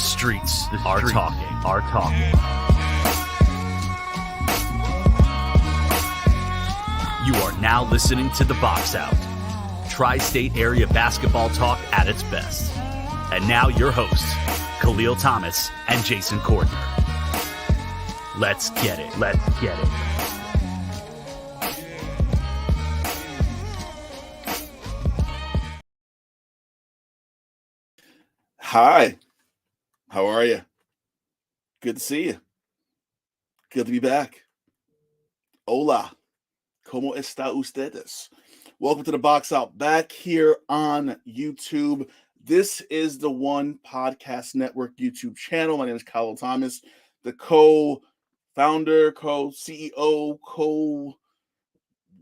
streets are talking. You are now listening to The Box Out, Tri-State area basketball talk at its best. And now your hosts, Kahlil Thomas and Jason Cordner. Let's get it. Hi, how are you? Good to see you. Good to be back. Hola, ¿cómo está ustedes? Welcome to The Box Out, back here on YouTube. This is the One Podcast Network YouTube channel. My name is Kahlil Thomas, the co-founder, co-CEO,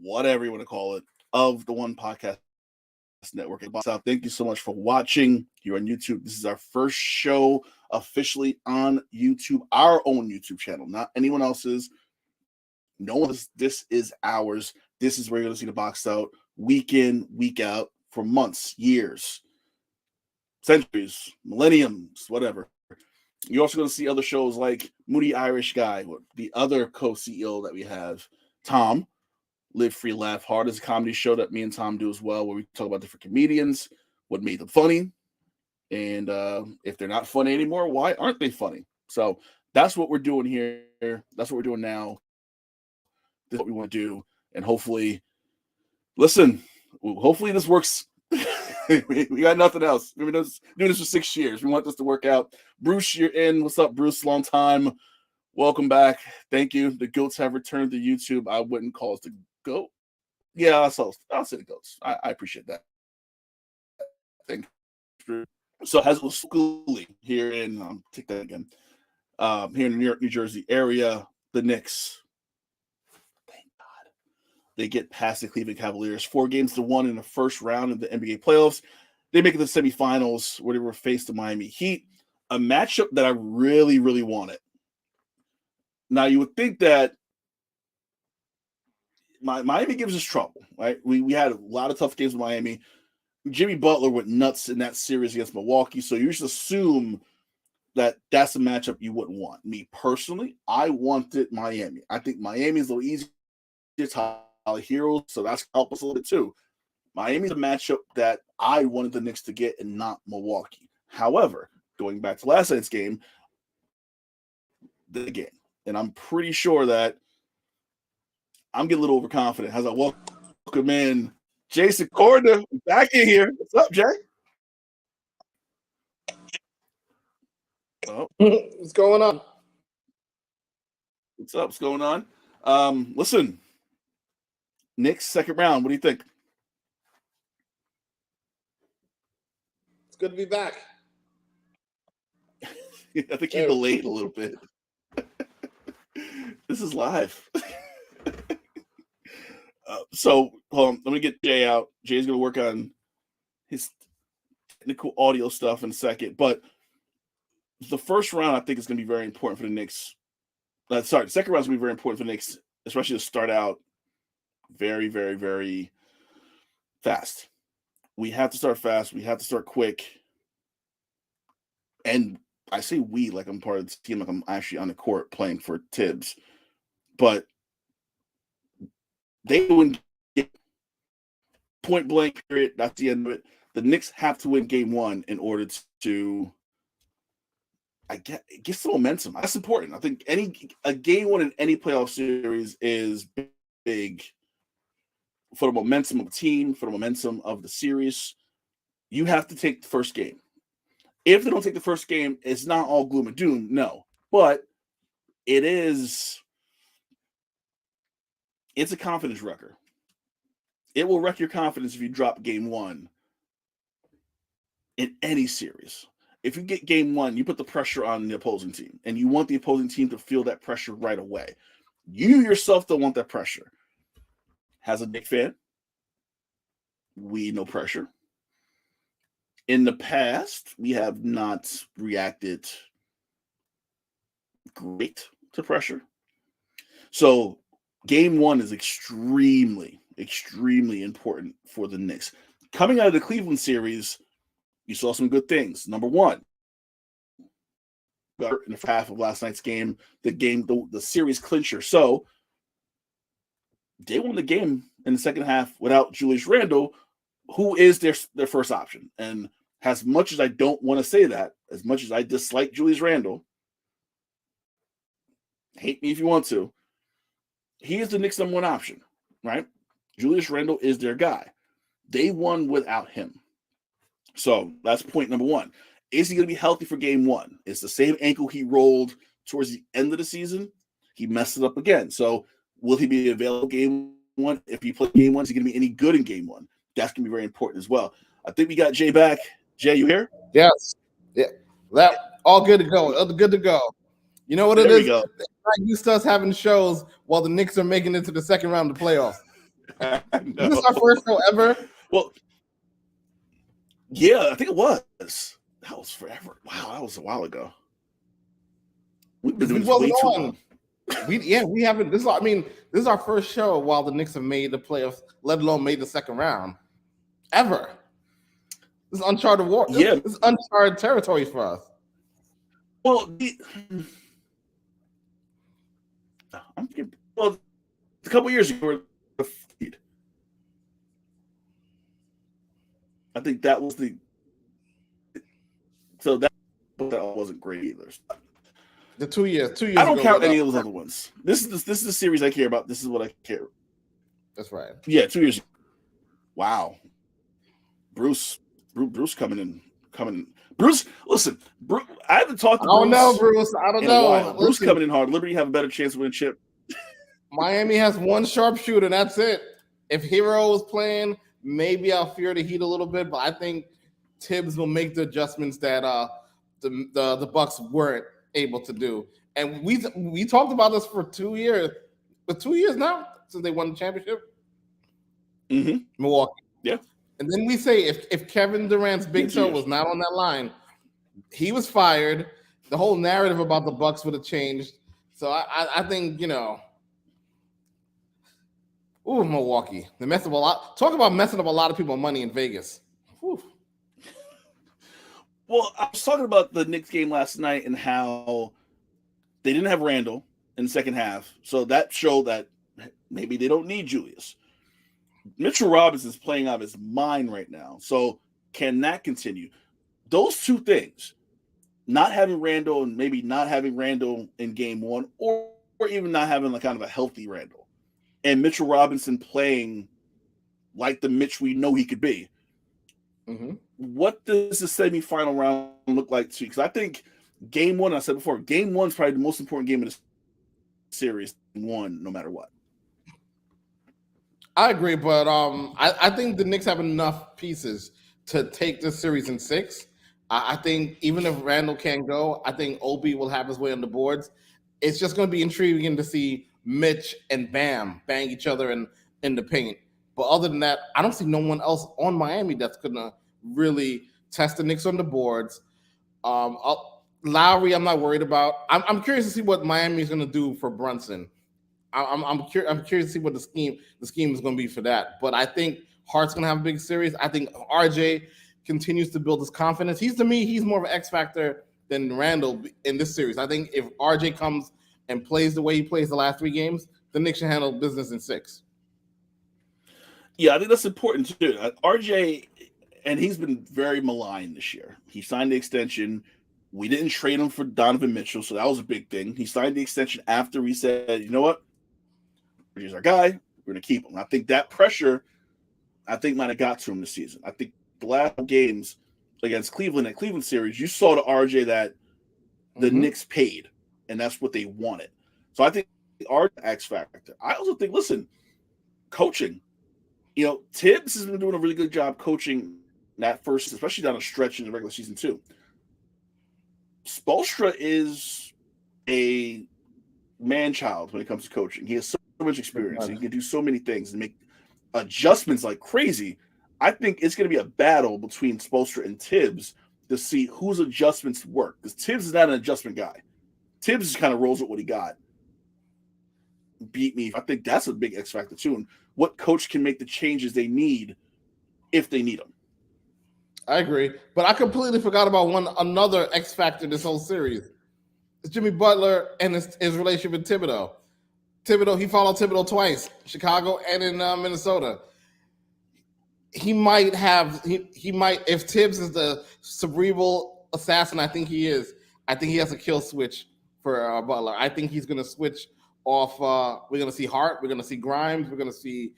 whatever you want to call it, of the One Podcast Network. Thank you so much for watching here on YouTube. This is our first show officially on YouTube, our own YouTube channel, not anyone else's. No one's. This is ours. This is where you're going to see The Box Out week in, week out for months, years, centuries, millenniums, whatever. You're also going to see other shows like Moody Irish Guy, the other co-CEO that we have, Tom. Live Free Laugh Hard is a comedy show that me and Tom do as well, where we talk about different comedians, what made them funny, and if they're not funny anymore, why aren't they funny? So that's what we're doing here. That's what we're doing now. This is what we want to do, and hopefully this works. we got nothing else. We've been doing this for 6 years. We want this to work out. Bruce, you're in. What's up, Bruce? Long time. Welcome back. Thank you. The goats have returned to YouTube. I wouldn't call us the goat. Yeah, I'll say the goats. I appreciate that. Thank you. So Hazel Schooling here in take that again. Here in the New York, New Jersey area, the Knicks. Thank God. They get past the Cleveland Cavaliers 4-1 in the first round of the NBA playoffs. They make it to the semifinals where they were faced the Miami Heat, a matchup that I really, really wanted. Now, you would think that Miami gives us trouble, right? We had a lot of tough games with Miami. Jimmy Butler went nuts in that series against Milwaukee, so you should assume that that's a matchup you wouldn't want. Me personally, I wanted Miami. I think Miami is a little easier to heroes, so that's help us a little bit too. Miami's a matchup that I wanted the Knicks to get and not Milwaukee. However, going back to last night's game, and I'm pretty sure that I'm getting a little overconfident as I welcome in Jason Cordner back in here. What's up, Jay? Oh. What's going on? What's up? What's going on? Listen, Knicks second round. What do you think? It's good to be back. I think you delayed a little bit. This is live. So hold on, let me get Jay out. Jay's going to work on his technical audio stuff in a second. But the first round, I think, is going to be very important for the Knicks. The second round is going to be very important for the Knicks, especially to start out very, very, very fast. We have to start fast. We have to start quick. And I say we like I'm part of the team, like I'm actually on the court playing for Tibbs. But they wouldn't get point blank period. That's the end of it. The Knicks have to win game one in order to get some momentum. That's important. I think a game one in any playoff series is big for the momentum of the team, for the momentum of the series. You have to take the first game. If they don't take the first game, it's not all gloom and doom, no. But it's a confidence wrecker. It will wreck your confidence if you drop game one in any series. If you get game one, you put the pressure on the opposing team, and you want the opposing team to feel that pressure right away. You yourself don't want that pressure. As a Knicks fan, we know pressure. In the past, we have not reacted great to pressure. So game one is extremely, extremely important for the Knicks. Coming out of the Cleveland series, you saw some good things. Number one, in the half of last night's game, the series clincher. So they won the game in the second half without Julius Randle, who is their first option. And as much as I don't want to say that, as much as I dislike Julius Randle, hate me if you want to, he is the Knicks' number one option, right? Julius Randle is their guy. They won without him. So that's point number one. Is he going to be healthy for game one? It's the same ankle he rolled towards the end of the season. He messed it up again. So will he be available game one? If he plays game one, is he going to be any good in game one? That's going to be very important as well. I think we got Jay back. Jay, you here? Yes. Yeah. That all good to go. Good to go. You know what There it is? we go. It's not used to us having shows while the Knicks are making it to the second round of the playoffs. Is this our first show ever? Well, yeah, I think it was. That was forever. Wow, that was a while ago. We've been doing this way too long. We haven't. This is our first show while the Knicks have made the playoffs, let alone made the second round, ever. This is uncharted war. Yeah, this is uncharted territory for us. Well, a couple years ago, I think that was that wasn't great either. The 2 years. I don't count any of those other ones. This is the series I care about. This is what I care. That's right. Yeah, 2 years. Wow, Bruce coming in. Bruce, listen, I haven't talked to Bruce. I don't know, Bruce. I don't know. Bruce coming in hard. Liberty have a better chance of winning chip. Miami has one sharpshooter. That's it. If Hero was playing, maybe I'll fear the Heat a little bit, but I think Tibbs will make the adjustments that the Bucks weren't able to do. And we talked about this for 2 years. For 2 years now since they won the championship. Mm-hmm. Milwaukee. Yeah. And then we say if Kevin Durant's big toe was not on that line, he was fired. The whole narrative about the Bucks would have changed. So I think, Milwaukee. They messed up a lot. Talk about messing up a lot of people money in Vegas. Whew. Well, I was talking about the Knicks game last night and how they didn't have Randall in the second half. So that showed that maybe they don't need Julius. Mitchell Robinson's playing out of his mind right now. So can that continue? Those two things, not having Randall and maybe not having Randall in game one, or even not having kind of a healthy Randall, and Mitchell Robinson playing like the Mitch we know he could be. Mm-hmm. What does the semifinal round look like to you? Because I think game one, I said before, game one is probably the most important game of the series, one no matter what. I agree, but I think the Knicks have enough pieces to take this series in 6. I think even if Randall can't go, I think Obi will have his way on the boards. It's just going to be intriguing to see Mitch and Bam bang each other in the paint. But other than that, I don't see no one else on Miami that's going to really test the Knicks on the boards. Lowry, I'm not worried about. I'm curious to see what Miami is going to do for Brunson. I'm curious to see what the scheme is going to be for that. But I think Hart's going to have a big series. I think RJ continues to build his confidence. He's more of an X factor than Randall in this series. I think if RJ comes and plays the way he plays the last 3 games, the Knicks should handle business in 6. Yeah, I think that's important too. RJ, and he's been very maligned this year. He signed the extension. We didn't trade him for Donovan Mitchell, so that was a big thing. He signed the extension after we said, you know what? RJ's our guy. We're going to keep him. I think that pressure, might have got to him this season. I think the last games against Cleveland, that Cleveland series, you saw the RJ that the Knicks paid, and that's what they wanted. So I think our X factor. I also think, listen, coaching. Tibbs has been doing a really good job coaching that first, especially down a stretch in the regular season too. Spoelstra is a man-child when it comes to coaching. He has so much experience. He can do so many things and make adjustments like crazy. I think it's going to be a battle between Spoelstra and Tibbs to see whose adjustments work. Because Tibbs is not an adjustment guy. Tibbs just kind of rolls with what he got. Beat me. I think that's a big X factor too. And what coach can make the changes they need if they need them. I agree. But I completely forgot about another X factor this whole series. Jimmy Butler and his relationship with Thibodeau. He followed Thibodeau twice, Chicago and in Minnesota. He might, if Tibbs is the cerebral assassin, I think he is. I think he has a kill switch for Butler. I think he's going to switch off. We're going to see Hart. We're going to see Grimes. We're going to see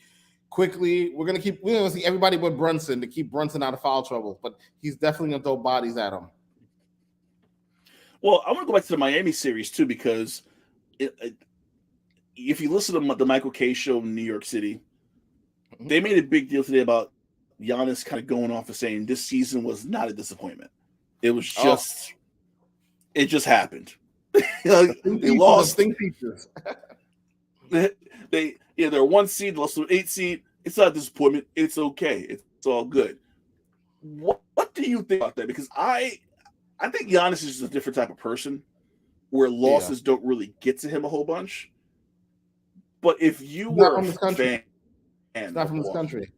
Quickly. We're going to see everybody but Brunson to keep Brunson out of foul trouble. But he's definitely going to throw bodies at him. Well, I want to go back to the Miami series too, because if you listen to the Michael Kay show in New York City, they made a big deal today about Giannis kind of going off and saying this season was not a disappointment. It was just, it just happened. They lost. They're 1 seed, lost to an 8 seed. It's not a disappointment. It's okay. It's all good. What do you think about that? Because I think Giannis is just a different type of person where losses don't really get to him a whole bunch. But if you were a fan, it's not from this country.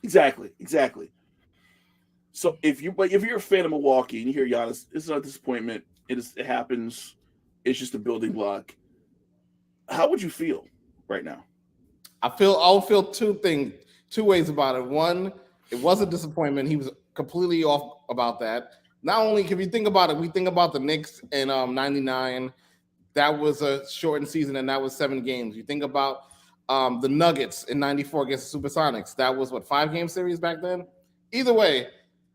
Exactly. So if you're a fan of Milwaukee and you hear Giannis, it's not a disappointment. It happens. It's just a building block. How would you feel right now? I'll feel two ways about it. One, it was a disappointment. He was completely off about that. Not only can we think about it, we think about the Knicks in '99. That was a shortened season, and that was 7 games. You think about the Nuggets in '94 against the Supersonics. That was 5-game series back then. Either way,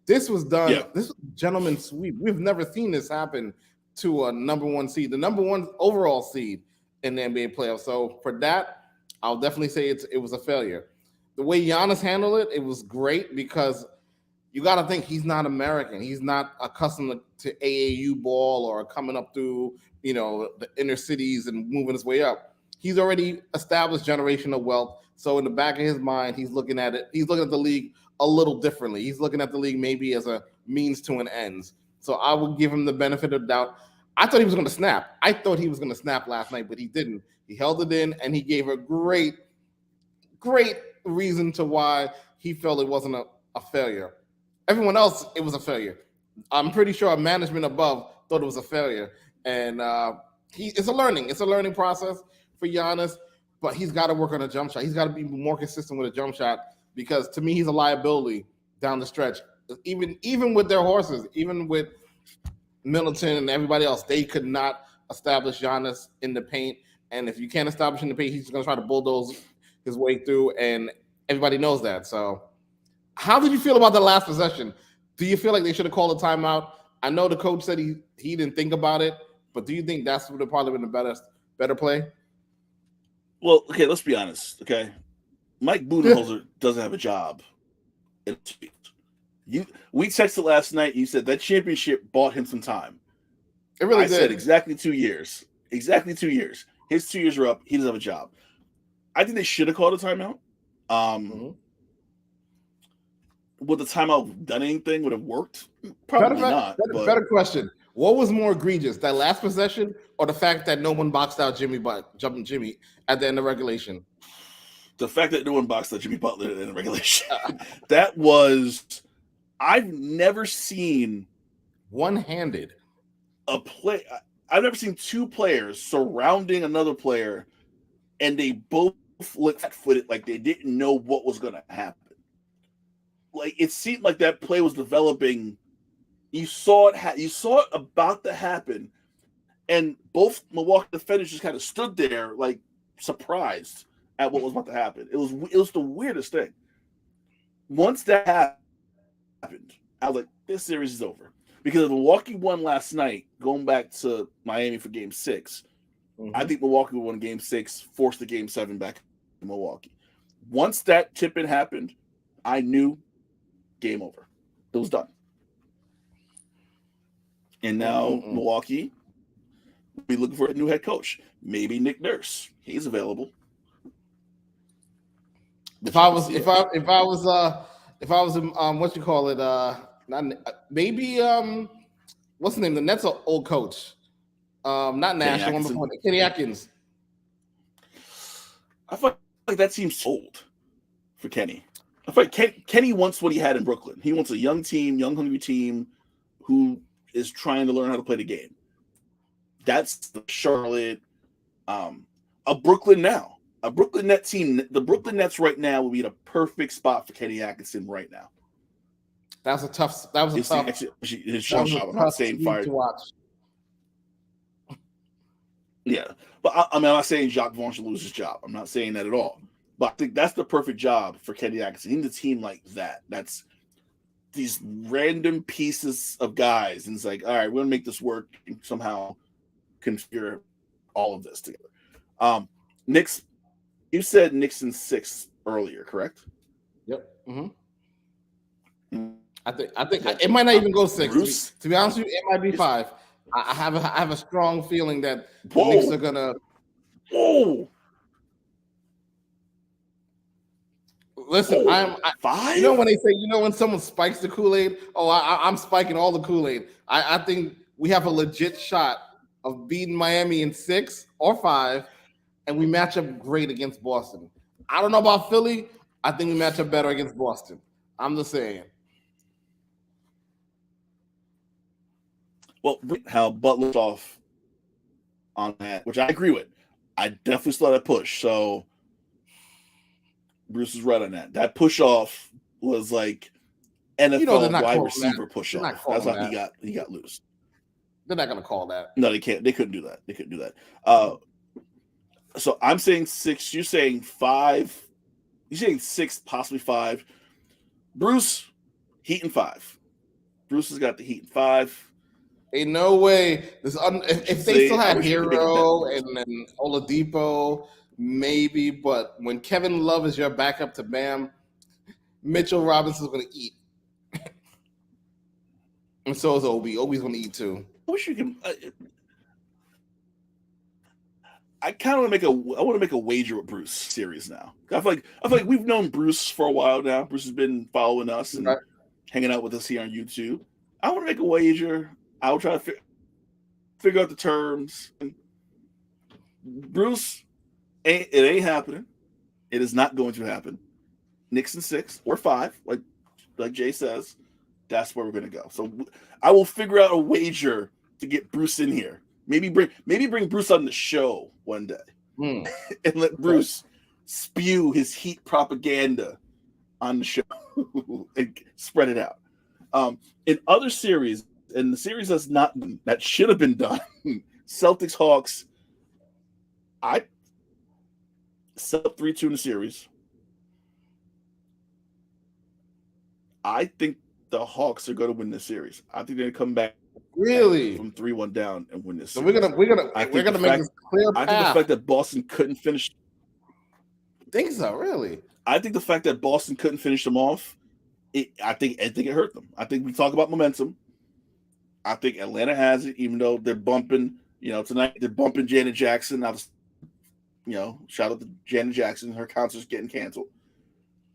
this was done. Yeah. This was a gentleman's sweep. We've never seen this happen to a number 1 seed, the number 1 overall seed in the NBA playoffs. So for that, I'll definitely say it was a failure. The way Giannis handled it, it was great because you got to think he's not American. He's not accustomed to AAU ball or coming up through, the inner cities and moving his way up. He's already established generational wealth. So in the back of his mind, he's looking at it. He's looking at the league a little differently. He's looking at the league maybe as a means to an end. So I would give him the benefit of the doubt. I thought he was going to snap. I thought he was going to snap last night, but he didn't. He held it in, and he gave a great reason to why he felt it wasn't a failure. Everyone else, it was a failure. I'm pretty sure our management above thought it was a failure. And it's a learning process for Giannis, but he's got to work on a jump shot. He's got to be more consistent with a jump shot because, to me, he's a liability down the stretch. Even with their horses, even with Middleton and everybody else, they could not establish Giannis in the paint. And if you can't establish in the paint, he's going to try to bulldoze his way through, and everybody knows that. So how did you feel about the last possession? Do you feel like they should have called a timeout? I know the coach said he didn't think about it, but do you think that's would have probably been a better play? Well, okay, let's be honest, okay? Mike Budenholzer doesn't have a job. We texted last night. You said that championship bought him some time. It really did. Said exactly 2 years. Exactly 2 years. His 2 years are up. He doesn't have a job. I think they should have called a timeout. Would the timeout done anything? Would have worked? Probably not. Better question. What was more egregious, that last possession or the fact that no one boxed out Jimmy at the end of regulation? The fact that no one boxed out Jimmy Butler at the end of regulation. That was... I've never seen... One-handed. I've never seen 2 players surrounding another player and they both looked flat-footed like they didn't know what was going to happen. Like, it seemed like that play was developing. You saw it about to happen, and both Milwaukee defenders just kind of stood there, like, surprised at what was about to happen. It was the weirdest thing. Once that happened, I was like, this series is over. Because if Milwaukee won last night, going back to Miami for Game 6, I think Milwaukee would win Game 6, force the Game 7 back to Milwaukee. Once that tip-in happened, I knew game over. It was done. And now Milwaukee will be looking for a new head coach. Maybe Nick Nurse. He's available. If I was what you call it, maybe what's the name? The Nets are old coach. Not Nash, the one before that. Kenny Atkins. I feel like that seems old for Kenny. I feel like Kenny wants what he had in Brooklyn. He wants a young team, young hungry team who is trying to learn how to play the game. That's the Charlotte, a Brooklyn now. A Brooklyn Nets team. The Brooklyn Nets right now would be the perfect spot for Kenny Atkinson right now. That was a tough. I'm not saying fired to watch. Yeah, but I'm not saying Jacques Vaughn should lose his job. I'm not saying that at all. But I think that's the perfect job for Kenny Atkinson. He needs a team like that. That's these random pieces of guys, and it's like, all right, we're gonna make this work and somehow configure all of this together. Knicks, you said Knicks in 6 earlier, correct? Yep. Mm-hmm. I think it might not even go 6. Bruce? To be honest with you, it might be 5. I have a strong feeling that the Knicks are gonna. Whoa! Listen, I'm 5. You know when they say, when someone spikes the Kool-Aid, I'm spiking all the Kool-Aid. I think we have a legit shot of beating Miami in 6 or 5, and we match up great against Boston. I don't know about Philly. I think we match up better against Boston. I'm just saying. Well, how Butler's off on that, which I agree with. I definitely saw that push. So Bruce is right on that. That push off was like NFL wide receiver push off. That's how he got loose. They're not going to call that. No, they can't. They couldn't do that. So I'm saying 6. You're saying 5. You're saying 6, possibly 5. Bruce, Heat in 5. Bruce has got the Heat in 5. Ain't no way. If they still had Hero and Oladipo, maybe. But when Kevin Love is your backup to Bam, Mitchell Robinson's going to eat. And so is Obi. Obi's going to eat too. I wish you can. I kind of want to make a wager with Bruce series now. I feel like we've known Bruce for a while now. Bruce has been following us and hanging out with us here on YouTube. I want to make a wager. I'll try to figure out the terms. Bruce, it ain't happening. It is not going to happen. Knicks in 6 or 5, like Jay says. That's where we're going to go. So I will figure out a wager to get Bruce in here. Maybe bring Bruce on the show one day and let Bruce spew his Heat propaganda on the show and spread it out. In other series, and the series that should have been done, Celtics Hawks. I set up 3-2 in the series. I think the Hawks are going to win this series. I think they're going to come back from 3-1 down and win this. So series. we're gonna make this clear path. I think the fact that Boston couldn't finish. Think so, really? I think the fact that Boston couldn't finish them off, I think it hurt them. I think we talk about momentum. I think Atlanta has it, even though they're bumping. Tonight they're bumping Janet Jackson. Shout out to Janet Jackson. Her concert's getting canceled.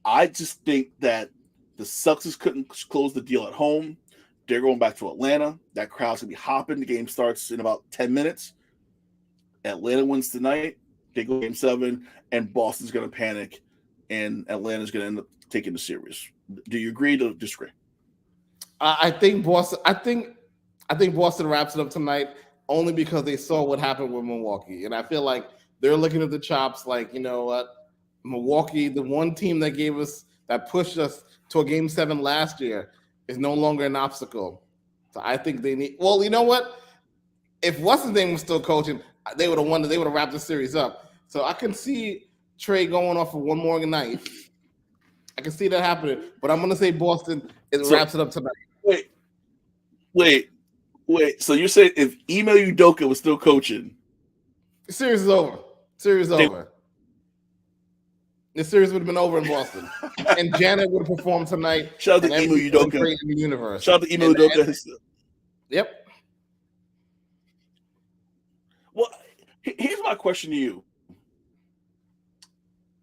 I just think that the Celtics couldn't close the deal at home. They're going back to Atlanta. That crowd's going to be hopping. The game starts in about 10 minutes. Atlanta wins tonight. They go game 7, and Boston's going to panic, and Atlanta's going to end up taking the series. Do you agree or disagree? I think Boston. I think Boston wraps it up tonight only because they saw what happened with Milwaukee, and I feel like they're looking at the chops. Like, you know what, Milwaukee, the one team that pushed us to a game 7 last year, is no longer an obstacle. So I think they need. Well, you know what? If what's his name was still coaching, they would have won. They would have wrapped the series up. So I can see Trey going off for one more night. I can see that happening. But I'm going to say Boston wraps it up tonight. Wait. So you're saying if Ime Udoka was still coaching, the series is over. Over. The series would have been over in Boston, and Janet would have performed tonight. Shout out to Ime Udoka in the universe. Shout out to Ime Udoka. Yep. Well, here's my question to you.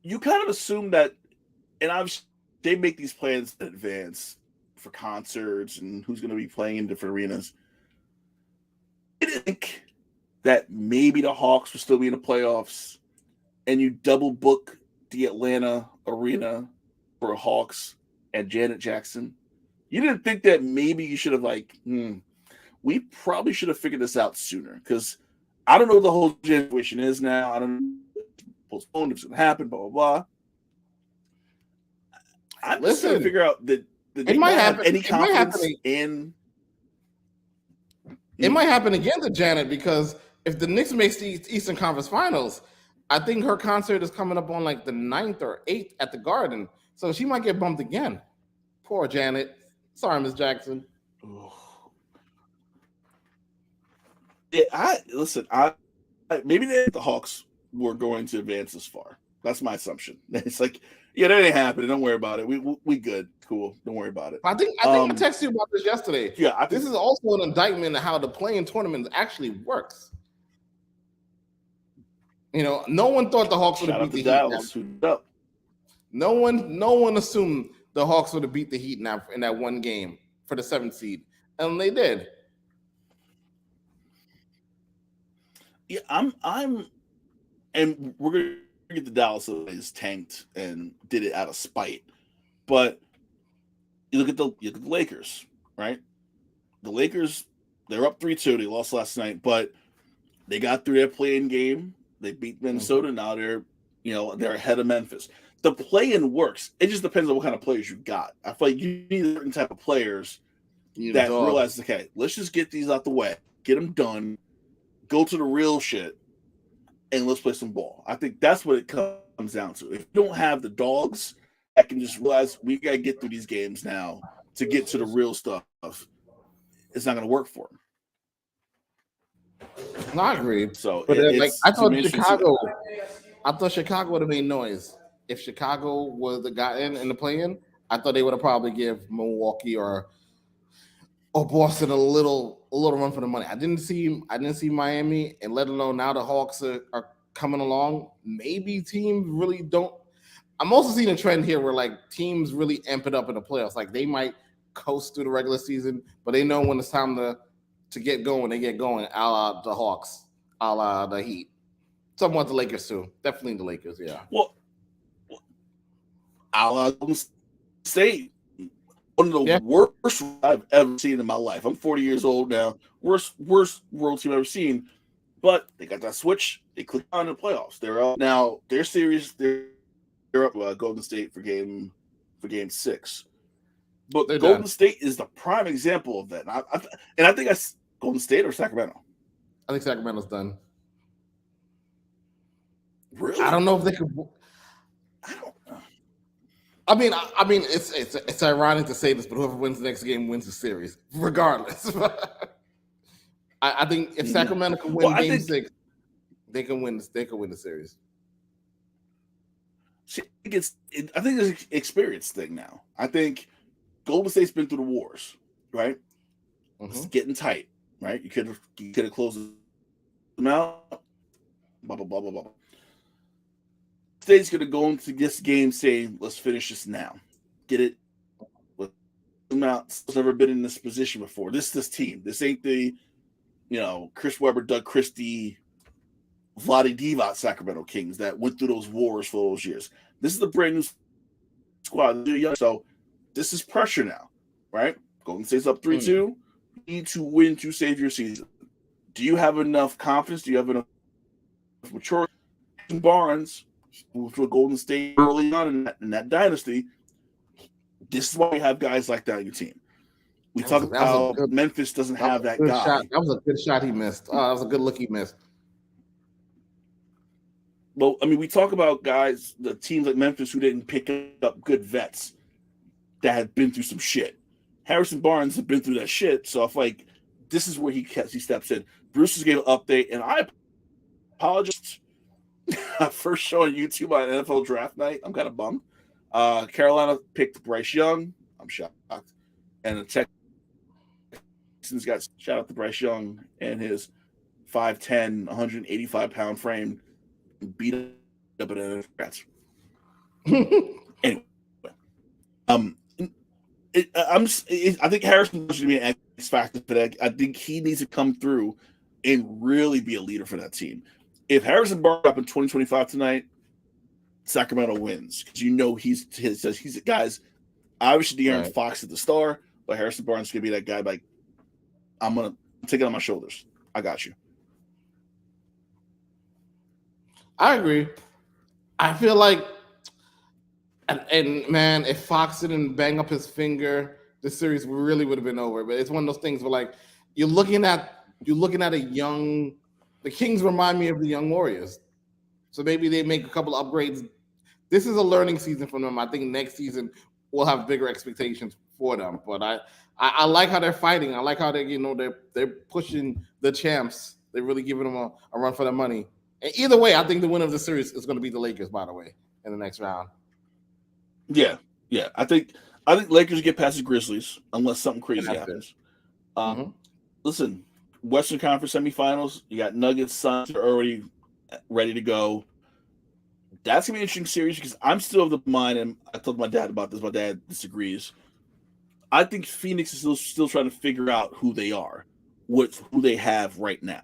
You kind of assume that, and obviously they make these plans in advance for concerts and who's going to be playing in different arenas. I think that maybe the Hawks will still be in the playoffs, and you double book the Atlanta arena for Hawks and Janet Jackson. You didn't think that maybe you should have we probably should have figured this out sooner, because I don't know what the whole situation is now. I don't know if it's postponed, if it's going to happen, blah, blah, blah. I'm just trying to figure out that they might have any confidence in. It might happen again to Janet, because if the Knicks makes the Eastern Conference Finals, I think her concert is coming up on like the 9th or 8th at the Garden. So she might get bumped again. Poor Janet. Sorry, Miss Jackson. Yeah, maybe the Hawks were going to advance this far. That's my assumption. It's like, yeah, that ain't happening. Don't worry about it. We good. Cool. Don't worry about it. I think I texted you about this yesterday. Yeah, this is also an indictment of how the play-in tournament actually works. You know, no one thought the Hawks would have beat the Heat. No one assumed the Hawks would have beat the Heat in that one game for the 7th seed, and they did. Yeah, and we're gonna get the Dallas is tanked and did it out of spite, but you look at the Lakers, right? The Lakers, they're up 3-2. They lost last night, but they got through their play-in game. They beat Minnesota. Mm-hmm. Now they're ahead of Memphis. The play-in works. It just depends on what kind of players you got. I feel like you need a certain type of players that realize, okay, let's just get these out the way, get them done, go to the real shit, and let's play some ball. I think that's what it comes down to. If you don't have the dogs that can just realize we got to get through these games now to get to the real stuff, it's not going to work for them. No, I agree. So, I thought Chicago would have made noise. If Chicago would have gotten in the play-in, I thought they would have probably give Milwaukee or Boston a little run for the money. I didn't see Miami, and let alone now the Hawks are coming along. Maybe teams really don't. I'm also seeing a trend here where like teams really amp it up in the playoffs. Like they might coast through the regular season, but they know when it's time to get going, they get going, a la the Hawks, a la the Heat. Somewhat the Lakers too. Definitely the Lakers, yeah. Well, a la Golden State. One of the worst I've ever seen in my life. I'm 40 years old now. Worst world team I've ever seen. But they got that switch. They clicked on the playoffs. They're up now. Their series. They're up Golden State for game 6. But Golden State is the prime example of that. And I think that's Golden State or Sacramento. I think Sacramento's done. Really? I don't know if they could. I don't know. I mean, it's ironic to say this, but whoever wins the next game wins the series, regardless. I think if Sacramento can win Game 6, they can win the series. See, I think it's an experience thing now. I think Golden State's been through the wars, right? Mm-hmm. It's getting tight, right? You could have closed them out. Blah blah blah blah blah. State's going to go into this game saying, let's finish this now. Get it. It's never been in this position before. This team. This ain't the, Chris Webber, Doug Christie, Vlade Divac Sacramento Kings that went through those wars for those years. This is the brand new squad. So this is pressure now, right? Golden State's up 3-2. You need to win to save your season. Do you have enough confidence? Do you have enough maturity? Barnes moved to a Golden State early on in that dynasty. This is why you have guys like that on your team. We talk about how Memphis doesn't have that guy. Shot. That was a good shot he missed. That was a good look he missed. Well, I mean, we talk about guys, the teams like Memphis who didn't pick up good vets that had been through some shit. Harrison Barnes had been through that shit, so I feel like this is where he steps in. Bruce gave an update, and I apologize. First show on YouTube on NFL draft night. I'm kind of bummed. Carolina picked Bryce Young. I'm shocked. And the Texans got shout out to Bryce Young and his 5'10", 185-pound frame beat up at the Democrats. Anyway, I think Harrison should be an X factor for that. I think he needs to come through and really be a leader for that team. If Harrison Barnes up in 2025 tonight, Sacramento wins because he's guys. Obviously, De'Aaron Fox is the star, but Harrison Barnes is gonna be that guy. Like, I'm gonna take it on my shoulders. I got you. I agree. I feel like, and man, if Fox didn't bang up his finger, the series really would have been over. But it's one of those things where like you're looking at a young. The Kings remind me of the young Warriors, so maybe they make a couple of upgrades. This is a learning season for them. I think next season we'll have bigger expectations for them. But I like how they're fighting. I like how they're pushing the champs. They're really giving them a run for their money. And either way, I think the winner of the series is going to be the Lakers. By the way, in the next round. Yeah. I think Lakers get past the Grizzlies unless something crazy happens. Listen, Western Conference semifinals. You got Nuggets, Suns are already ready to go. That's gonna be an interesting series because I'm still of the mind, and I told my dad about this. My dad disagrees. I think Phoenix is still trying to figure out who they are, who they have right now.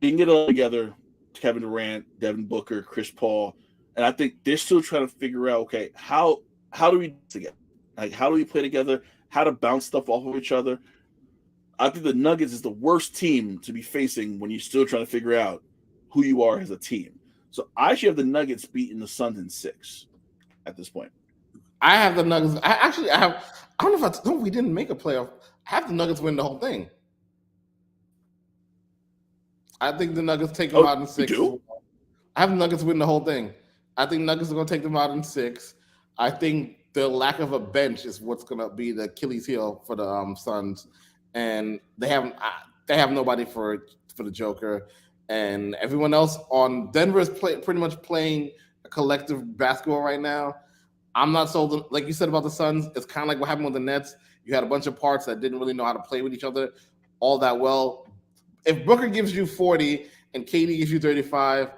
They can get it all together. Kevin Durant, Devin Booker, Chris Paul, and I think they're still trying to figure out, okay, how do we together? Like, how do we play together? How to bounce stuff off of each other? I think the Nuggets is the worst team to be facing when you're still trying to figure out who you are as a team. So I actually have the Nuggets beating the Suns in 6 at this point. I have the Nuggets. I don't know if we didn't make a playoff. I have the Nuggets win the whole thing. I think the Nuggets take them out in 6. I have the Nuggets win the whole thing. I think Nuggets are going to take them out in 6. I think the lack of a bench is what's going to be the Achilles heel for the Suns, and they have nobody for the Joker. And everyone else on Denver is pretty much playing a collective basketball right now. I'm not sold. Like you said about the Suns, it's kind of like what happened with the Nets. You had a bunch of parts that didn't really know how to play with each other all that well. If Booker gives you 40 and KD gives you 35,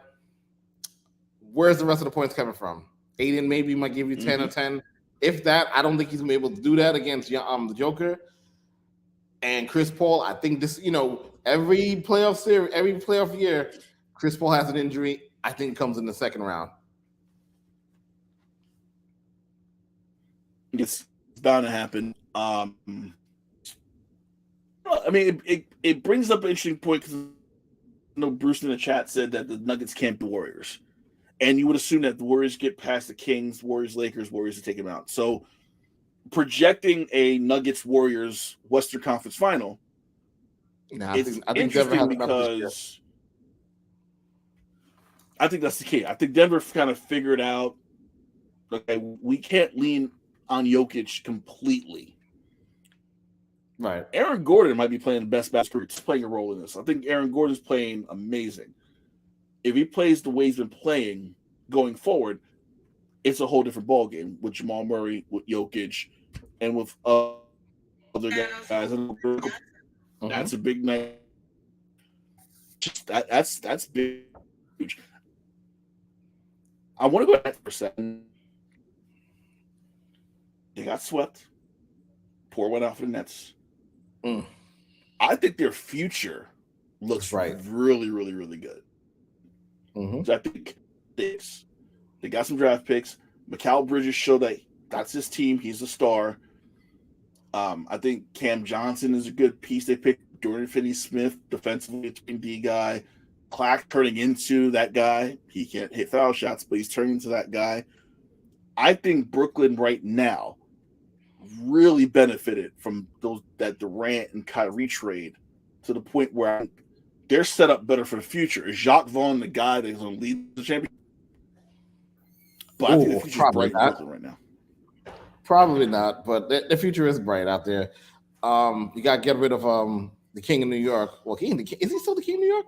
where's the rest of the points coming from? Aiden maybe might give you 10 or 10. If that, I don't think he's going to be able to do that against the Joker. And Chris Paul, I think this, every playoff year, Chris Paul has an injury. I think it comes in the second round. It's bound to happen. I mean, it brings up an interesting point because Bruce in the chat said that the Nuggets can't be Warriors. And you would assume that the Warriors get past the Kings, Warriors, Lakers, Warriors to take them out. So projecting a Nuggets-Warriors Western Conference final, I think interesting because I think that's the key. I think Denver kind of figured out, okay, we can't lean on Jokic completely. Right. Aaron Gordon might be playing the best basketball. He's playing a role in this. I think Aaron Gordon's playing amazing. If he plays the way he's been playing going forward, it's a whole different ballgame with Jamal Murray, with Jokic, and with other guys. That's a big night. That's big. Huge. I want to go back for a second. They got swept. Poor went out for the Nets. I think their future looks really, really, really good. So I think they got some draft picks. Mikal Bridges showed that that's his team. He's a star. I think Cam Johnson is a good piece. They picked Dorian Finney-Smith, defensively D guy. Clack turning into that guy. He can't hit foul shots, but he's turning into that guy. I think Brooklyn right now really benefited from that Durant and Kyrie trade to the point where they're set up better for the future. Is Jacques Vaughn the guy that's going to lead the championship? But I think the future is bright in Brooklyn right now. Probably not, but the future is bright out there. You got to get rid of the King of New York. Well, is he still the King of New York?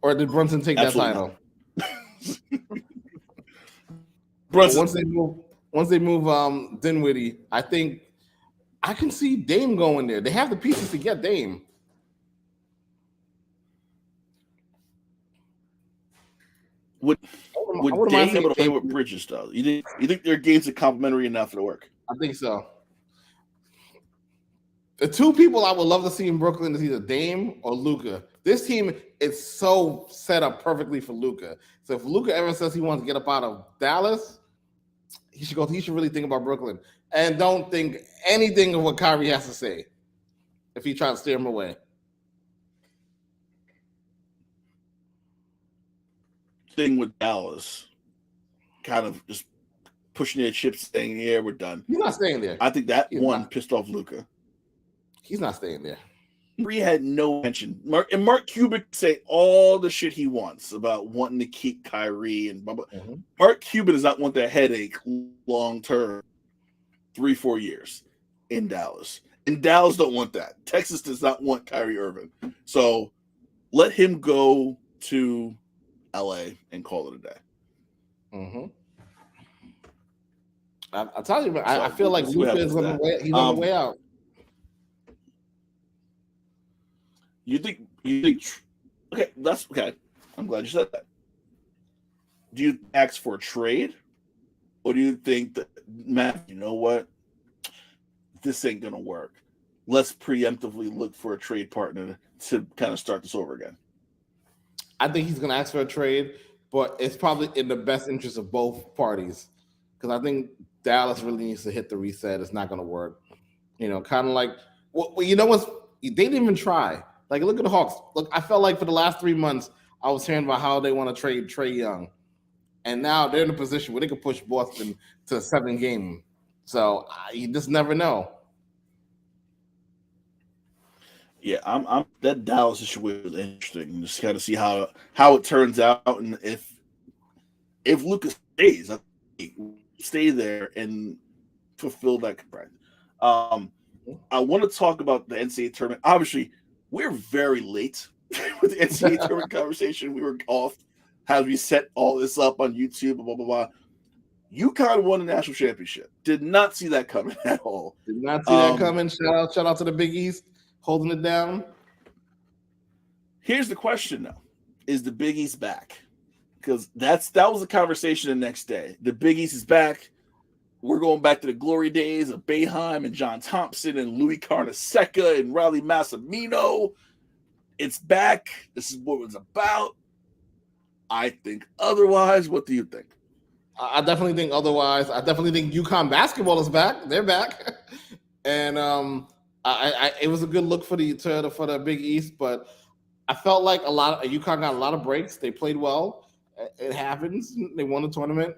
Or did Brunson take Absolutely that title? Brunson. Once they move Dinwiddie, I think I can see Dame going there. They have the pieces to get Dame. Would Dame be able to play with Bridges, though? You think their games are complementary enough to work? I think so. The two people I would love to see in Brooklyn is either Dame or Luka. This team is so set up perfectly for Luka. So if Luka ever says he wants to get up out of Dallas, he should really think about Brooklyn. And don't think anything of what Kyrie has to say if he tries to steer him away. thing with Dallas, kind of just pushing their chips, saying, "Yeah, we're done." He's not staying there. I think that pissed off Luka. He's not staying there. He had no intention. Mark Cuban say all the shit he wants about wanting to keep Kyrie and blah, blah. Mm-hmm. Mark Cuban does not want that headache long term, 3-4 years in Dallas. And Dallas don't want that. Texas does not want Kyrie Irving. So let him go to LA and call it a day. Mm-hmm. I'll tell you, I feel like Luka is on the way out. You think okay, that's okay. I'm glad you said that. Do you ask for a trade? Or do you think that, Matt, you know what? This ain't gonna work. Let's preemptively look for a trade partner to kind of start this over again. I think he's gonna ask for a trade, but it's probably in the best interest of both parties. Because I think Dallas really needs to hit the reset. It's not gonna work. Kind of like you know what? They didn't even try. Like, look at the Hawks. Look, I felt like for the last 3 months, I was hearing about how they want to trade Trae Young. And now they're in a position where they can push Boston to a 7-game. So you just never know. Yeah, I'm that Dallas situation is interesting. Just kind of see how it turns out, and if Luka stays, stay there and fulfill that contract. I want to talk about the NCAA tournament. Obviously, we're very late with the NCAA tournament conversation. We were off as we set all this up on YouTube, blah, blah, blah. UConn won the national championship. Did not see that coming at all. Did not see that coming. Shout out to the Big East holding it down. Here's the question, though. Is the Big East back? Because that was the conversation the next day. The Big East is back. We're going back to the glory days of Boeheim and John Thompson and Louis Carnesecca and Riley Massimino. It's back. This is what it was about. I think otherwise. What do you think? I definitely think otherwise. I definitely think UConn basketball is back. They're back. And it was a good look for the Big East, but I felt like UConn got a lot of breaks. They played well. It happens. They won the tournament.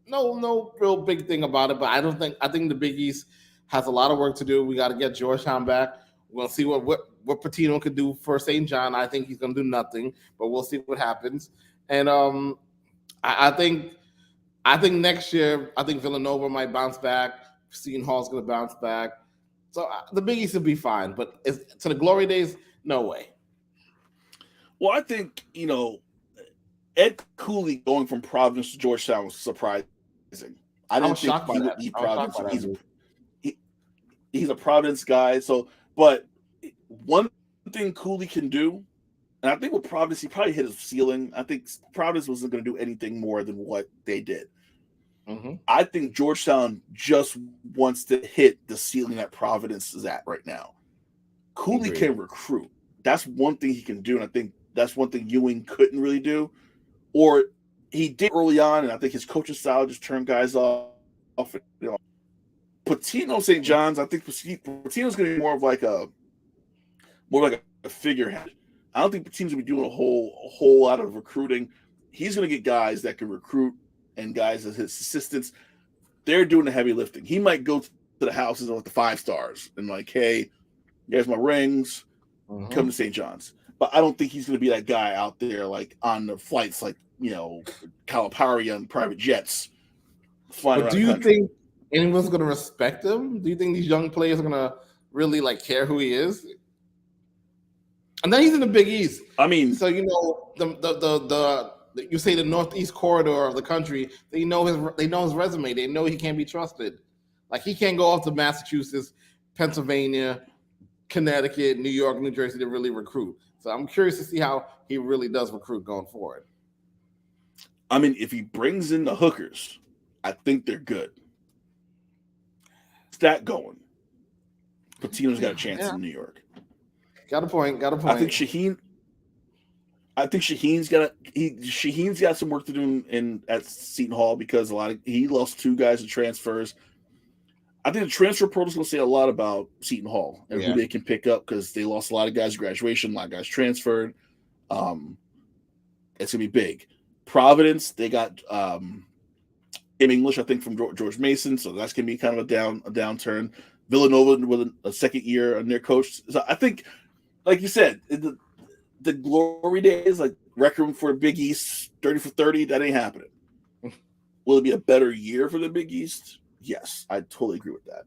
No real big thing about it, but I think the Big East has a lot of work to do. We got to get Georgetown back. We're gonna see what Pitino could do for St. John. I think he's gonna do nothing, but we'll see what happens. And I think next year, I think Villanova might bounce back. Seton Hall's gonna bounce back. So the Big East will be fine, but to the glory days, no way. Well, I think Ed Cooley going from Providence to Georgetown was surprising. I didn't think he would leave Providence. He's a Providence guy. So, but one thing Cooley can do, and I think with Providence, he probably hit his ceiling. I think Providence wasn't going to do anything more than what they did. Mm-hmm. I think Georgetown just wants to hit the ceiling that Providence is at right now. Cooley can recruit. That's one thing he can do, and I think that's one thing Ewing couldn't really do. Or he did early on, and I think his coaching style just turned guys off. Pitino St. John's, I think Pitino's going to be more like a figurehead. I don't think Pitino's going to be doing a whole lot of recruiting. He's going to get guys that can recruit and guys as his assistants. They're doing the heavy lifting. He might go to the houses with the 5 stars and like, hey, there's my rings. Mm-hmm. Come to St. John's. But I don't think he's going to be that guy out there like on the flights like, Calipari on private jets. But do you think anyone's going to respect him? Do you think these young players are going to really care who he is? And then he's in the Big East. I mean, so the you say the Northeast corridor of the country. They know his resume. They know he can't be trusted. Like he can't go off to Massachusetts, Pennsylvania, Connecticut, New York, New Jersey to really recruit. So I'm curious to see how he really does recruit going forward. I mean, if he brings in the hookers, I think they're good. It's that going. Pitino's got a chance in New York. Got a point. I think Shaheen's got some work to do at Seton Hall because he lost 2 guys to transfers. I think the transfer portal is going to say a lot about Seton Hall and who they can pick up because they lost a lot of guys at graduation, a lot of guys transferred. It's going to be big. Providence, they got English, I think, from George Mason, so that's gonna be kind of a downturn. Villanova with a second year on their coach. So I think, like you said, the glory days, like record for Big East, 30 for 30, that ain't happening. Will it be a better year for the Big East? Yes, I totally agree with that.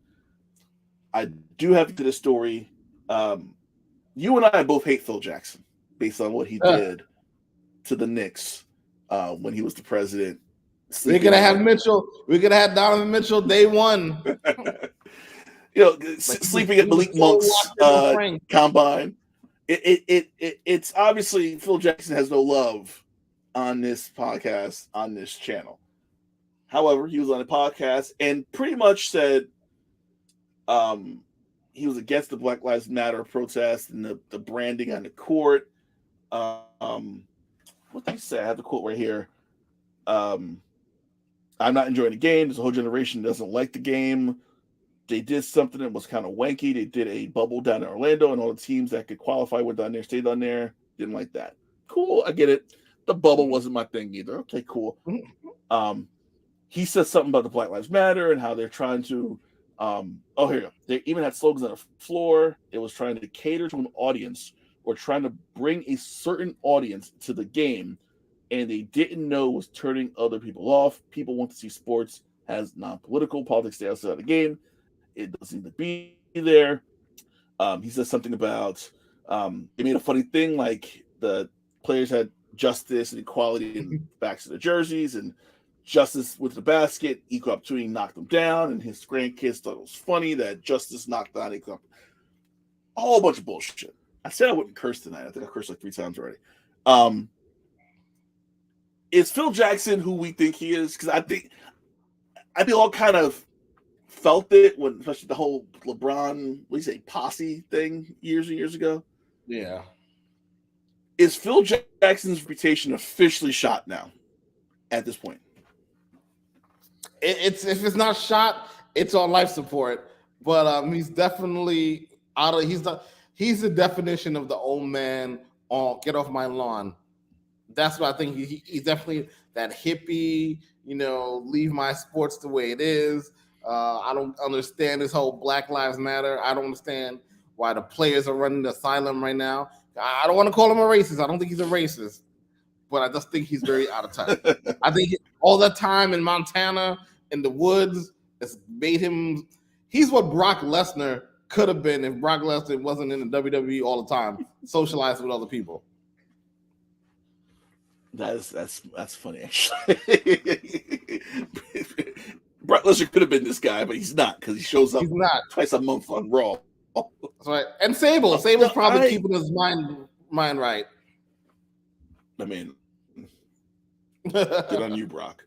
I do have to this story. You and I both hate Phil Jackson based on what he did to the Knicks when he was the president. We're gonna have Mitchell. We're gonna have Donovan Mitchell day one. Sleeping at Malik Monk's combine. It's obviously Phil Jackson has no love on this podcast, on this channel. However, he was on a podcast and pretty much said he was against the Black Lives Matter protest and the branding on the court. What did he say? I have the quote right here. I'm not enjoying the game. There's a whole generation that doesn't like the game. They did something that was kind of wanky. They did a bubble down in Orlando, and all the teams that could qualify went down there, stayed on there. Didn't like that. Cool, I get it. The bubble wasn't my thing either. Okay, cool. He said something about the Black Lives Matter and how they're trying to here you go. They even had slogans on the floor. It was trying to cater to an audience or trying to bring a certain audience to the game, and they didn't know was turning other people off. People want to see sports as non-political. Politics stay outside of the game. It doesn't need to be there. He says something about they made a funny thing like the players had justice and equality in the backs of the jerseys and justice with the basket, equal opportunity knocked him down, and his grandkids thought it was funny that justice knocked down equal. A whole bunch of bullshit. I said I wouldn't curse tonight. I think I cursed like 3 times already. Is Phil Jackson who we think he is? Because I think all kind of felt it when, especially the whole LeBron, what do you say, posse thing years and years ago. Yeah. Is Phil Jackson's reputation officially shot now at this point? It's if it's not shot, it's on life support. But he's definitely out of. He's the definition of the old man on get off my lawn. That's what I think. He's definitely that hippie. Leave my sports the way it is. I don't understand this whole Black Lives Matter. I don't understand why the players are running the asylum right now. I don't want to call him a racist. I don't think he's a racist, but I just think he's very out of touch. I think all that time in Montana, in the woods, has made him. He's what Brock Lesnar could have been if Brock Lesnar wasn't in the WWE all the time, socializing with other people. That's funny, actually. Brock Lesnar could have been this guy, but he's not because he shows up twice a month on Raw. That's right. And Sable's probably keeping his mind right. I mean, good on you, Brock.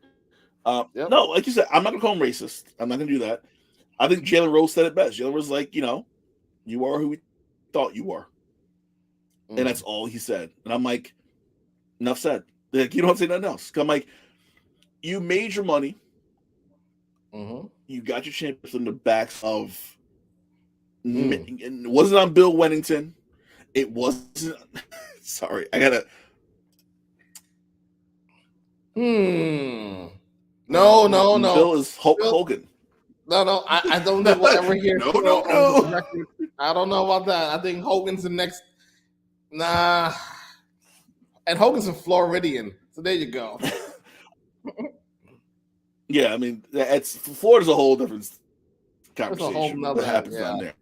No, like you said, I'm not gonna call him racist. I'm not gonna do that. I think Jalen Rose said it best. Jalen was like, you are who we thought you were, and that's all he said. And I'm like, enough said. Like, you don't have to say nothing else. I'm like, you made your money. You got your champions on the backs of. It wasn't on Bill Wennington. It wasn't. Sorry, I gotta. No. Bill is Hulk Hogan. No. I don't think we'll ever hear. No. I don't know about that. I think Hogan's the next. Nah. And Hogan's a Floridian, so there you go. Yeah, I mean, Florida's a whole different conversation. What happens down there?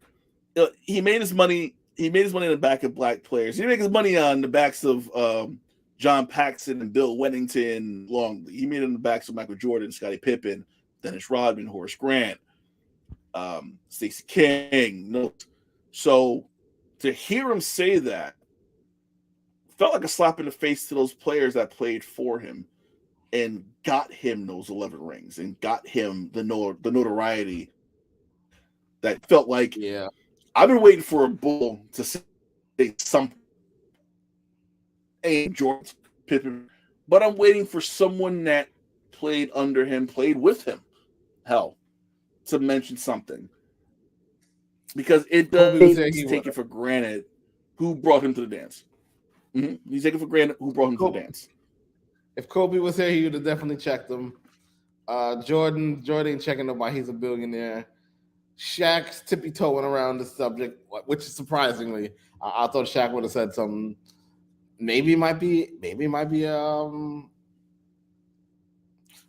He made his money. He made his money in the back of black players. He made his money on the backs of John Paxson and Bill Wennington. He made it on the backs of Michael Jordan, Scottie Pippen, Dennis Rodman, Horace Grant, Stacey King. So to hear him say that felt like a slap in the face to those players that played for him and got him those 11 rings and got him the notoriety that felt like, I've been waiting for a bull to say something. Hey, George Pippen, but I'm waiting for someone that played under him, played with him, to mention something. Because it does take it for granted who brought him to the dance. He's taking for granted who brought him to the dance. If Kobe was here, he would have definitely checked him. Jordan ain't checking nobody. He's a billionaire. Shaq's tippy-toeing around the subject, which is surprisingly, I thought Shaq would have said something. Maybe it might be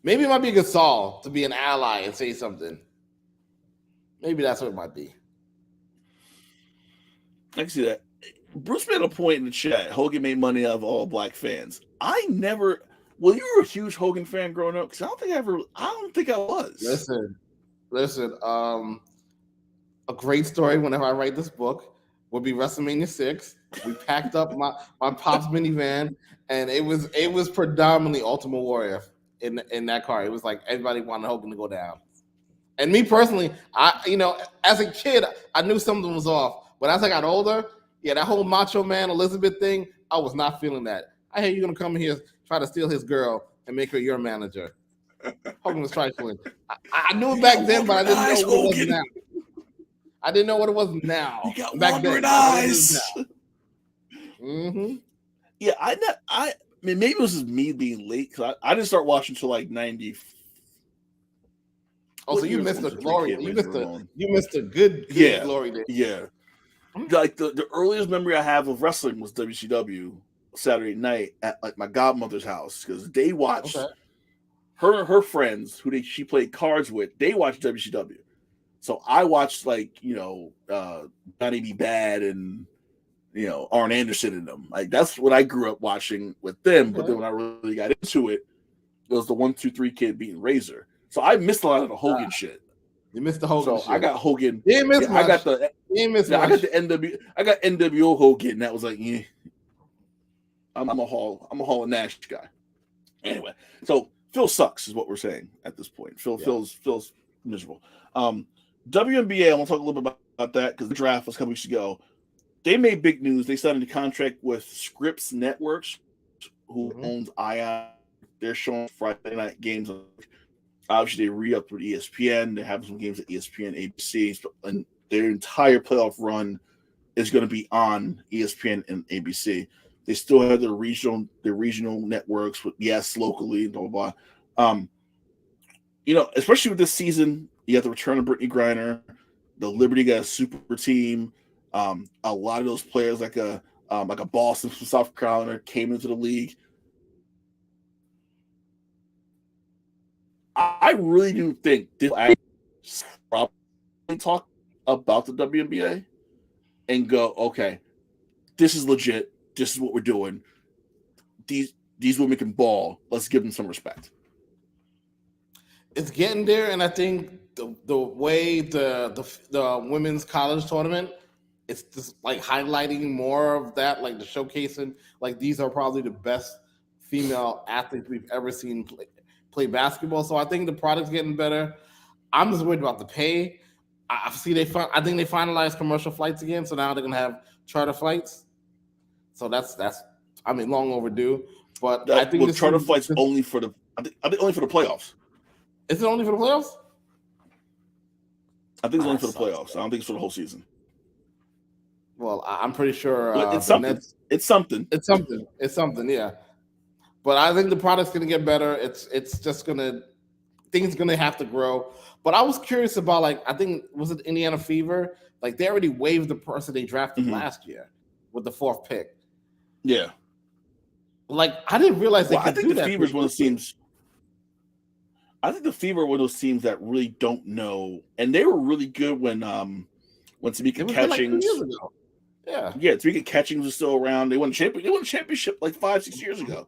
Gasol to be an ally and say something. Maybe that's what it might be. I can see that. Bruce made a point in the chat. Hogan made money out of all black fans. I never. Well, you were a huge Hogan fan growing up because I don't think I was. Listen. A great story. Whenever I write this book, will be WrestleMania 6. We packed up my pop's minivan, and it was predominantly Ultimate Warrior in that car. It was like everybody wanted Hogan to go down. And me personally, as a kid, I knew something was off. But as I got older, that whole Macho Man Elizabeth thing, I was not feeling that. I hear you're gonna come here, try to steal his girl, and make her your manager. Hogan was trifling. I knew it back then, but I didn't know what it was now. I didn't know what it was now. You got back wandering then, eyes. Mm-hmm. Yeah, I mean, maybe it was just me being late because I didn't start watching until like 90. Oh, so you missed the glory. You missed a good glory day. Yeah. Like the earliest memory I have of wrestling was WCW Saturday night at like my godmother's house because they watched her friends who she played cards with. They watched WCW, so I watched like Johnny B. Bad and Arn Anderson and them. Like that's what I grew up watching with them. But then when I really got into it, it was the 1, 2, 3 Kid beating Razor. So I missed a lot of the Hogan shit. You missed the Hogan shit. I got Hogan. You didn't miss much. I got the NWO Hogan. That was like, I'm a Hall of Nash guy. Anyway, so Phil sucks is what we're saying at this point. Phil's miserable. WNBA, I want to talk a little bit about that because the draft was a couple weeks ago. They made big news. They signed a contract with Scripps Networks, who owns ION. They're showing Friday night games. Obviously, they re-upped with ESPN. They have some games at ESPN, ABC, and their entire playoff run is going to be on ESPN and ABC. They still have their regional networks with locally, blah blah blah. Especially with this season, you have the return of Brittany Griner. The Liberty got a super team. A lot of those players, like a Boston from South Carolina, came into the league. I really do think this probably talk about the WNBA and go, okay, this is legit. This is what we're doing. These women can ball. Let's give them some respect. It's getting there, and I think the way the women's college tournament, it's just like highlighting more of that, like the showcasing. Like these are probably the best female athletes we've ever seen play basketball. So I think the product's getting better. I'm just worried about the pay. I think they finalized commercial flights again, so now they're gonna have charter flights. So that's long overdue. But I think charter flights only for the only for the playoffs. Is it only for the playoffs? I think it's only for the playoffs. I don't think it's for the whole season. Well, I'm pretty sure it's something. It's something, yeah. But I think the product's gonna get better. It's just things gonna have to grow. But I was curious about I think was it Indiana Fever? Like they already waived the person they drafted last year with the 4th pick. Yeah. Like I didn't realize they could do that. I think the Fever's one of those teams. I think the Fever are one of those teams that really don't know, and they were really good when Tamika Catchings. Yeah, Tamika Catchings was still around. They won a championship like 5-6 years ago.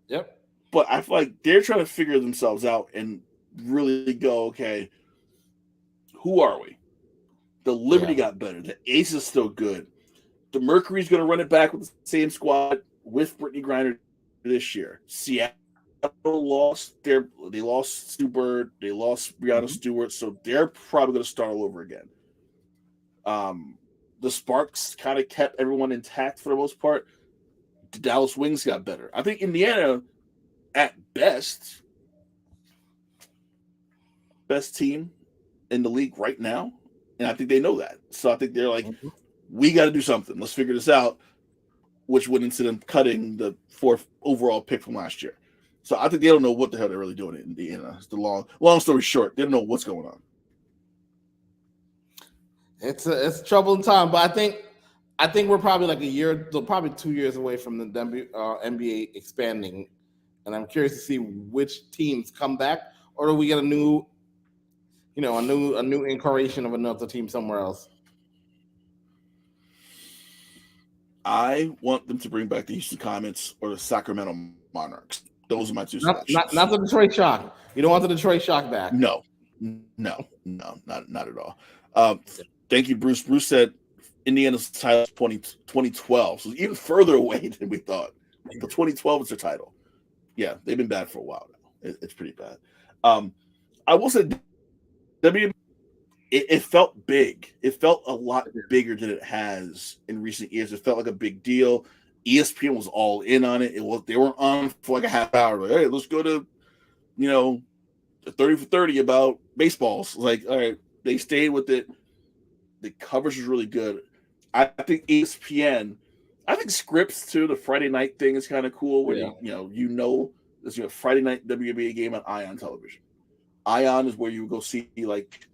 Yep. But I feel like they're trying to figure themselves out and really go, okay, who are we? The Liberty got better. The Ace is still good. The Mercury's going to run it back with the same squad with Brittany Griner this year. Seattle lost they lost Stu Bird, they lost Brianna Stewart, so they're probably going to start all over again. The Sparks kind of kept everyone intact for the most part. The Dallas Wings got better. I think Indiana, at best team in the league right now, and I think they know that. So I think they're like, we got to do something. Let's figure this out, which went into them cutting the 4th overall pick from last year. So I think they don't know what the hell they're really doing in Indiana. It's the long story short, they don't know what's going on. It's a troubling time, but I think we're probably like probably 2 years away from the NBA expanding, and I'm curious to see which teams come back, or do we get a new incarnation of another team somewhere else. I want them to bring back the Houston Comets or the Sacramento Monarchs. Those are my two selections. Not the Detroit Shock. You don't want the Detroit Shock back. No, not at all. Thank you, Bruce. Bruce said Indiana's title is 2012, so even further away than we thought. The 2012 is their title. Yeah, they've been bad for a while now. It's pretty bad. I will say, it felt big. It felt a lot bigger than it has in recent years. It felt like a big deal. ESPN was all in on it. They weren't on for like a half hour. Like, hey, let's go to, the 30 for 30 about baseballs. Like, all right, they stayed with it. The coverage was really good. I think ESPN. I think Scripps too. The Friday night thing is kind of cool. Where there's a Friday night WNBA game on Ion television. Ion is where you go see like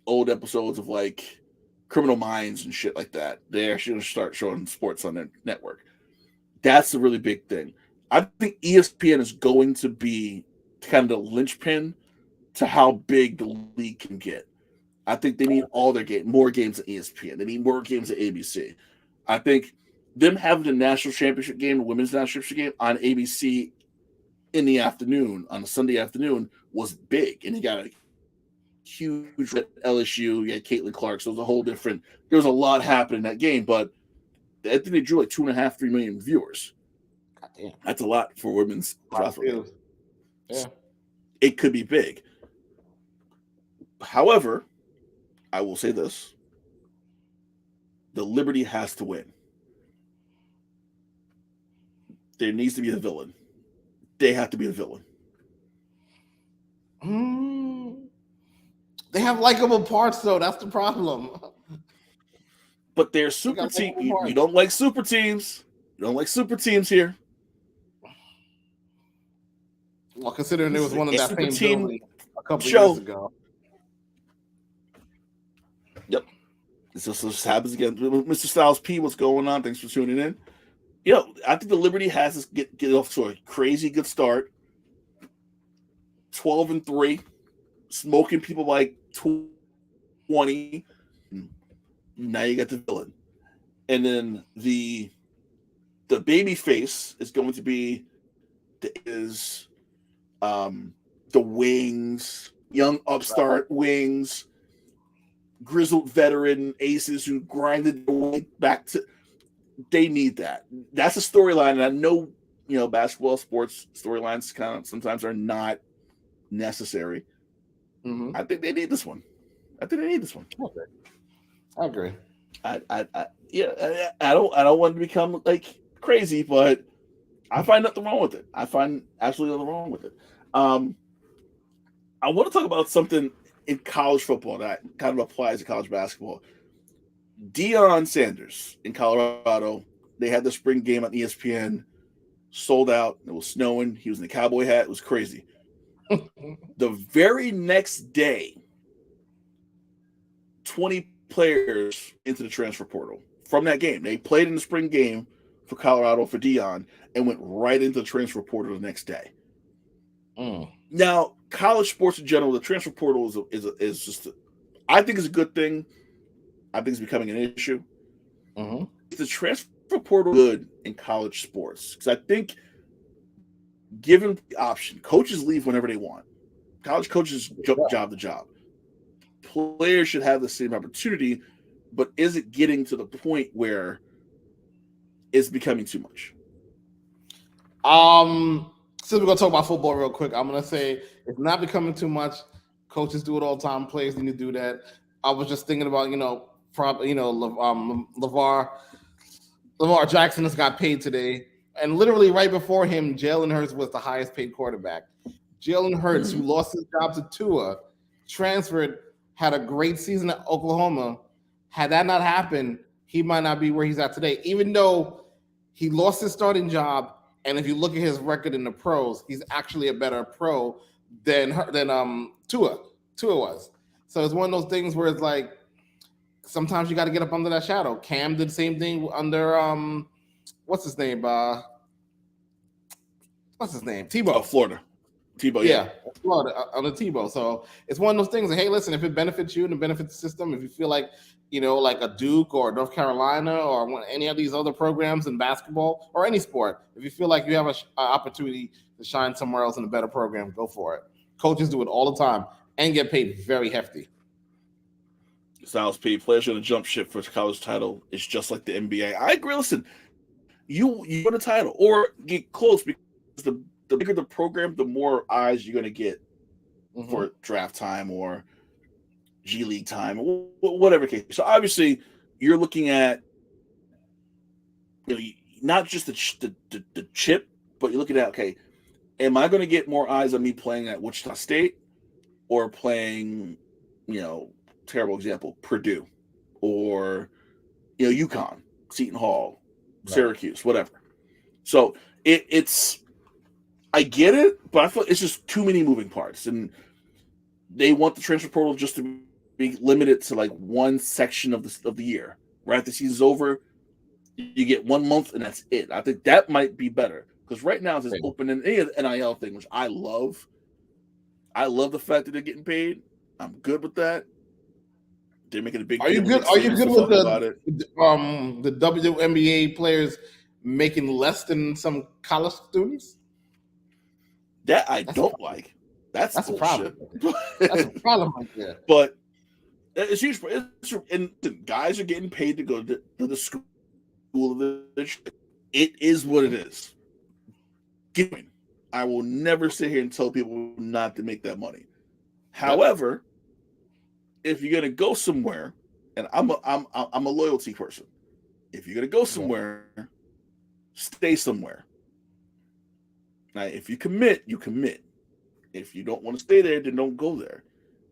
old episodes of like Criminal Minds and shit like that. They actually going to start showing sports on their network. That's a really big thing. I think ESPN is going to be kind of the linchpin to how big the league can get. I think they need more games at ESPN. They need more games at ABC. I think them having the national championship game, the women's national championship game on ABC in the afternoon, on a Sunday afternoon, was big. And you got a huge at LSU. You had Caitlin Clark. So it was there was a lot happening in that game, but I think they drew like 2.5, 3 million viewers. God damn. That's a lot for women's basketball. Yeah. It could be big. However, I will say this. The Liberty has to win. There needs to be a villain. They have to be the villain. They have likable parts, though. That's the problem. But they're super teams. You don't like super teams. You don't like super teams here. Well, considering there was one of that same building a couple years ago. Yep. This just happens again. Mr. Styles P, what's going on? Thanks for tuning in. I think the Liberty has us get off to a crazy good start. 12-3, smoking people like 20. Now you got the villain, and then the baby face is going to be the Wings, young upstart Wings, grizzled veteran aces who grinded their way back to. They need that. That's a storyline, and I know basketball sports storylines kind of sometimes are not necessary. I think they need this one. Okay. I agree. I don't want to become like crazy, but I find nothing wrong with it. I find absolutely nothing wrong with it. I want to talk about something in college football that kind of applies to college basketball. Deion Sanders in Colorado, they had the spring game on ESPN, sold out. It was snowing. He was in a cowboy hat. It was crazy. The very next day, 20 players into the transfer portal from that game. They played in the spring game for Colorado for Deion and went right into the transfer portal the next day. Now, college sports in general, the transfer portal is just, I think it's a good thing. I think it's becoming an issue. Is the transfer portal good in college sports? Because I think given the option, coaches leave whenever they want. College coaches jump job to job. Players should have the same opportunity, but is it getting to the point where it's becoming too much? Since we're gonna talk about football real quick, I'm gonna say it's not becoming too much. Coaches do it all the time. Players need to do that. I was just thinking about Lamar Jackson has got paid today, and literally right before him, Jalen Hurts was the highest paid quarterback. Jalen Hurts, who lost his job to Tua, transferred, had a great season at Oklahoma. Had that not happened, he might not be where he's at today. Even though he lost his starting job, And if you look at his record in the pros, he's actually a better pro than Tua. Tua was. So it's one of those things where it's like sometimes you got to get up under that shadow. Cam did the same thing under what's his name? Tebow. Florida. Tebow, yeah. Florida under Tebow. So it's one of those things. That, hey, listen, if it benefits you and it benefits the system, if you feel like like a Duke or North Carolina or any of these other programs in basketball or any sport, if you feel like you have an opportunity to shine somewhere else in a better program, go for it. Coaches do it all the time and get paid very hefty. Styles P, players going to jump ship for a college title. It's just like the NBA. I agree. Listen, you win a title or get close because the bigger the program, the more eyes you're going to get for draft time or G League time, or whatever case. So obviously, you're looking at not just the chip, but you're looking at, okay, am I going to get more eyes on me playing at Wichita State or playing, terrible example, Purdue or UConn, Seton Hall, Syracuse, whatever. So it's I get it, but I feel it's just too many moving parts, and they want the transfer portal just to be limited to like one section of the year. Right after the season's over, you get 1 month and that's it. I think that might be better because right now it's this open and NIL thing, which I love. I love the fact that they're getting paid. I'm good with that. They're making a big. Are you good? Are you good with the WNBA players making less than some college students? That I don't like. That's a problem. That's a problem right there. But it's huge. And the guys are getting paid to go to the school. It is what it is. I will never sit here and tell people not to make that money. However, if you're gonna go somewhere, and I'm a loyalty person. If you're gonna go somewhere, stay somewhere. Now, if you commit, you commit. If you don't want to stay there, then don't go there.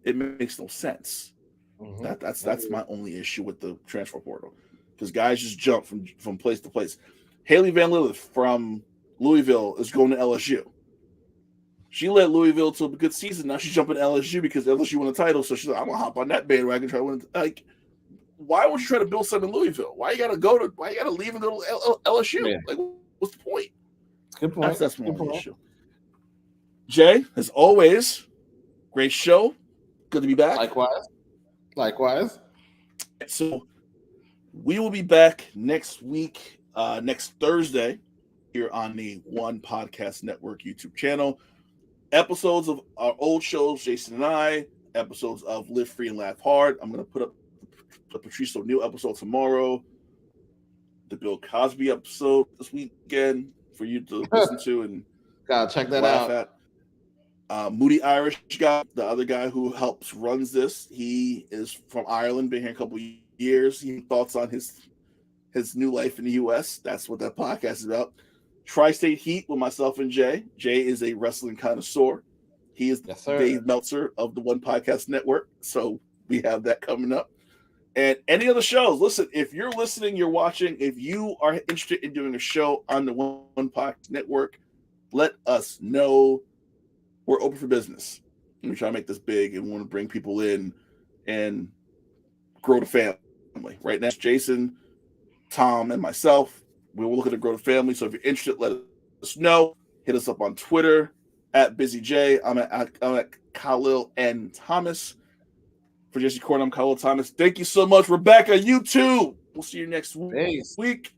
It makes no sense. That's my only issue with the transfer portal, because guys just jump from place to place. Haley Van Lilith from Louisville is going to LSU. She led Louisville to a good season. Now she's jumping to LSU because LSU won a title. So she's like, I'm gonna hop on that bandwagon, try to win. Like, why won't you try to build something in Louisville? Why you gotta leave and go to LSU? Yeah. Like, what's the point? Good point. That's my only issue. Jay, as always, great show. Good to be back. Likewise. So we will be back next week, next Thursday, here on the One Podcast Network YouTube channel. Episodes of our old shows, Jason and I, episodes of Live Free and Laugh Hard. I'm going to put up the Patrice O'Neal episode tomorrow, the Bill Cosby episode this weekend for you to listen to and gotta check that out. At. Moody Irish guy, the other guy who runs this, he is from Ireland, been here a couple years. He thoughts on his new life in the U.S. That's what that podcast is about. Tri-State Heat with myself and Jay. Jay is a wrestling connoisseur. He is Dave Meltzer of the One Podcast Network. So we have that coming up. And any other shows, listen, if you're listening, you're watching, if you are interested in doing a show on the One Podcast Network, let us know. We're open for business. We try to make this big and want to bring people in and grow the family. Right now, it's Jason, Tom, and myself. We were looking to grow the family. So if you're interested, let us know. Hit us up on Twitter at BusyJ. I'm at Kahlil and Thomas. For Jesse Court, I'm Kahlil Thomas. Thank you so much. We're back on YouTube. We'll see you next week.